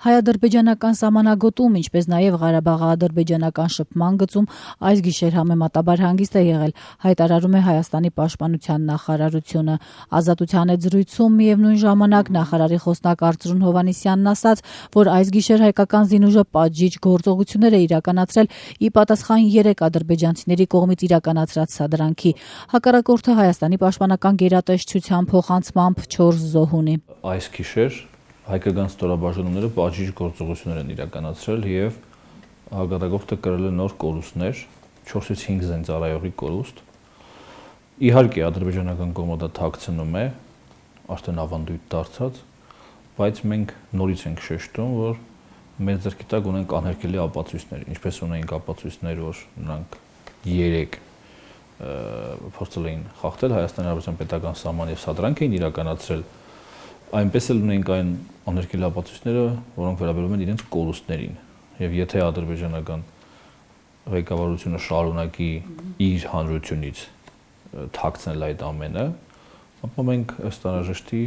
Հայ-ադրբեջանական սահմանագոտում, ինչպես նաև Ղարաբաղի-ադրբեջանական շփման գծում այս գիշեր համեմատաբար հանգիստ է եղել, հայտարարում է Հայաստանի պաշտպանության նախարարությունը։ Ազատության հետ զրույցում միևնույն ժամանակ նախարարի խոսնակ Արծրուն Հովհաննիսյանն ասաց, որ այս գիշեր հայկական զինուժը պատժիչ գործողություններ է իրականացրել ի պատասխան 3 ադրբեջանցիների կողմից իրականացրած սադրանքի։ Հակառակորդը Հայաստանի պաշտպանական գերատեսչության փոխանցմամբ 4 զոհ ունի։ Այս գիշեր հայկական ստորաբաժանումները պատժիչ գործողություններ են իրականացրել եւ հակառակորդը կրել է նոր կորուստներ, 4-ից 5 զինծառայողի կորուստ։ Իհարկե ադրբեջանական կողմը դա թաքցնում է, արդեն ավանդույթ դարձած, բայց մենք նորից ենք շեշտում, որ մեր ձեռքի տակ ունենք անհերքելի ապացույցներ, ինչպես ունենք ապացույցներ, որ նրանք 3 փորձել էին խախտել Հայաստանի Հանրապետության պետական սահման եւ սադրանք էին իրականացրել, այնպես էլ ունենք այն անհերքելի ապացույցները, որոնք վերաբերում են իրենց կորուստներին, եւ եթե ադրբեջանական ղեկավարությունը շարունակի իր հանրությունից թաքցնել այդ ամենը, ապա մենք ըստ անհրաժեշտի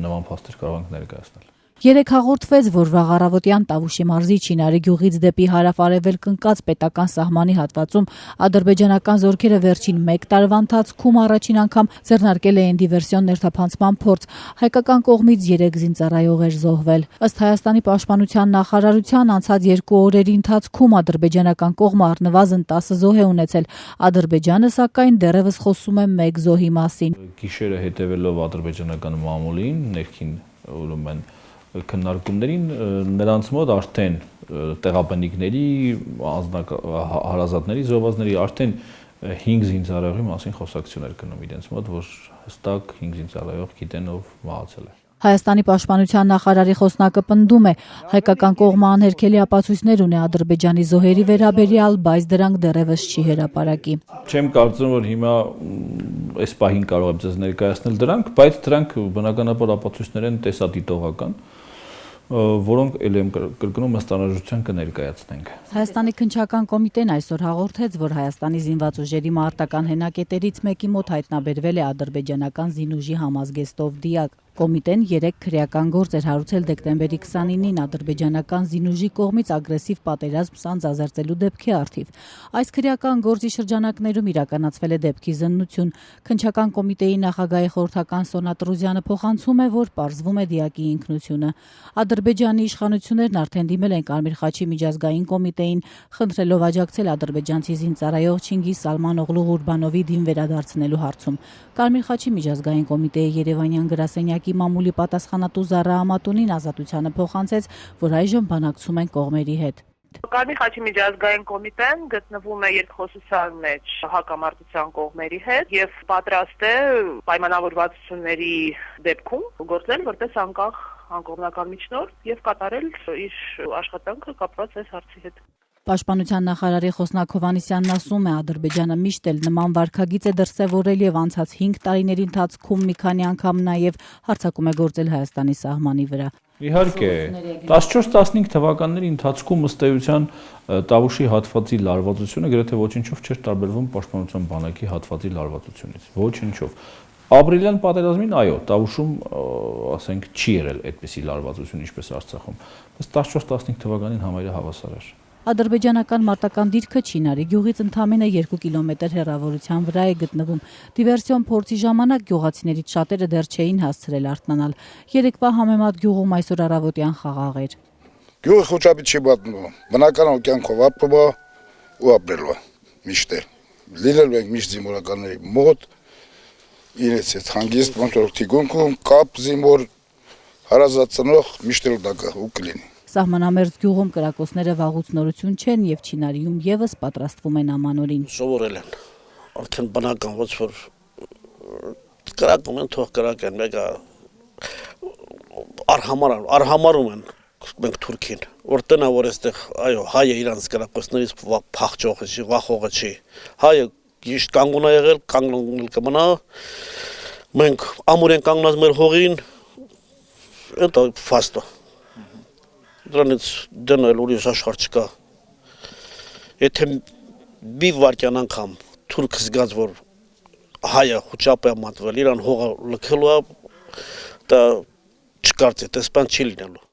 նման փաստեր կարող ենք ներկայացնել։ Երեկ հաղորդվեց, որ վաղ առավոտյան Տավուշի մարզի Չինարի գյուղից դեպի հարավ-արևելք ընկած պետական սահմանի հատվածում ադրբեջանական զորքերը վերջին 1 տարվա ընթացքում առաջին անգամ ձեռնարկել էին դիվերսիոն ներթափանցման փորձ։ Հայկական կողմից 3 զինծառայող էր զոհվել։ Ըստ Հայաստանի պաշտպանության նախարարության անցած 2 օրերի ընթացքում ադրբեջանական կողմը առնվազն 10 զոհ է ունեցել։ Ադրբեջանը սակայն դեռևս խոսում է 1 զոհի մասին։ Գիշերը հետևելով ադրբեջանական մամուլին, ներքին ուրեմն քննարկումներին նրանց մոտ արդեն տեղաբնիկների, հարազատների, զոհվածների արդեն 5 զինծառայողի մասին խոսակցություններ կնում իրենց մոտ, որ հստակ 5 զինծառայող գիտեն ով մահացել է։ Հայաստանի պաշտպանության նախարարի խոսնակը պնդում է, հայկական կողմը անհերքելի ապացույցներ ունի Ադրբեջանի զոհերի վերաբերյալ, բայց դրանք դեռևս չի հրապարակի։ Չեմ կարծում, որ հիմա այս պահին կարող եմ ձեզ ներկայացնել դրանք, բայց դրանք բնականաբար ապացույցներ են տեսադիտողական, որոնք ել եմ կրկնում ըստ անհրաժեշտության կներկայացնենք։ Հայաստանի քննչական կոմիտեն այսօր հաղորդեց, որ Հայաստանի զինված ուժերի մարտական հենակետերից մեկի մոտ հայտնաբերվել է ադրբեջանական զինուժի համազգեստով դիակ։ Կոմիտեն 3 քրեական գործ էր հարուցել դեկտեմբերի 29-ին ադրբեջանական զինուժի կողմից ագրեսիվ պատերազմ սանձազերծելու դեպքի առթիվ։ Այս քրեական գործի շրջանակներում իրականացվել է դեպքի զննություն։ Քննչական կոմիտեի նախագահի խորհրդական Սոնա Տրուզյանը փոխանցում է, որ պարզվում է դիակի ինքնությունը։ Ադրբեջանի իշխանություններն արդեն դիմել են Կարմիր խաչի միջազգային կոմիտեին, խնդրելով աջակցել ադրբեջանցի զինծառայող Չինգիզ Սալմանօղլու Ղուրբանովի դին վերադարձնելու հարցում։ Կարմիր խաչի միջազգային կոմիտեի Երևանյան գրասենյակի մամուլի պատասխանատու Զարա Ամատունին Ազատությանը փոխանցեց, որ այժմ բանակցում են կողմերի հետ։ Կարմիր խաչի միջազգային կոմիտեն գտնվում է երկխոսության մեջ հակամարտության կողմերի հետ եւ պատրաստ է պայմանավորվածությունների դեպքում գործել որպես անկախ անկողմնական միջնորդ եւ կատարել իր աշխատանքը կապված այս հարցի հետ։ Պաշտպանության նախարարի խոսնակ Հովհաննիսյանն ասում է, Ադրբեջանը միշտ էլ նման վարքագիծ է դրսևորել եւ անցած 5 տարիների ընթացքում մի քանի անգամ նաեւ հարձակում է գործել Հայաստանի սահմանի վրա։ Իհարկե, 14-15 թվականների ընթացքում ըստ էության Տավուշի հատվածի լարվածությունը գրեթե ոչինչով չէր տարբերվում պաշտպանության բանակի հատվածի լարվածությունից։ Ոչինչով։ Ապրիլյան պատերազմին այո, Տավուշում, ասենք, չի եղել այդպիսի լարվածություն, ինչպես Արցախում։ Բայց 14-15 թվականին համարյա հավասար էր։ Ադրբեջանական մարտական դիրքը Չինարի գյուղից ընդամենը 2 կիլոմետր հեռավորության վրա է գտնվում։ Դիվերսիոն փորձի ժամանակ գյուղացիներից շատերը դեռ չէին հասցրել արթնանալ։ Երեկվա համեմատ գյուղում այսօր առավոտյան խաղաղ էր։ Գյուղը խոչապի չի պատմում, բնական կյանքով ապրում ու ապրելու միշտ է։ Լինելու ենք միշտ զինվորականների մոտ, իրենց հետ հանգիստ ոնց թիկունքում կապ զինվոր հարազատցնող միշտ էլ դա ու կլինի։ Սահմանամերձ գյուղում կրակոցները վաղուց նորություն չեն եւ Չինարիում եւս պատրաստվում են ամանորին։ Սովորել են, արդեն բնական ոչ որ կրակում են, թող կրակեն, մեկը արհամարում են մենք Թուրքին, որ տնա որ այստեղ, այո, հայը իրանց կրակոցներից փախչողը չի, վախողը չի։ Հայը ճիշտ կանգուն է եղել, կանգնել կմնա։ Մենք ամուր են կանգնած մեր հողին, դա ֆաստո։ Դրանից դնել ուրիշ աշխարհ չկա։ Եթե մի վարքյան անգամ թուրք զգաց, որ հայը խոչապ է մատվել, իրան հողը լքելու է, դա չկարծի, տեսպան չի լինելու։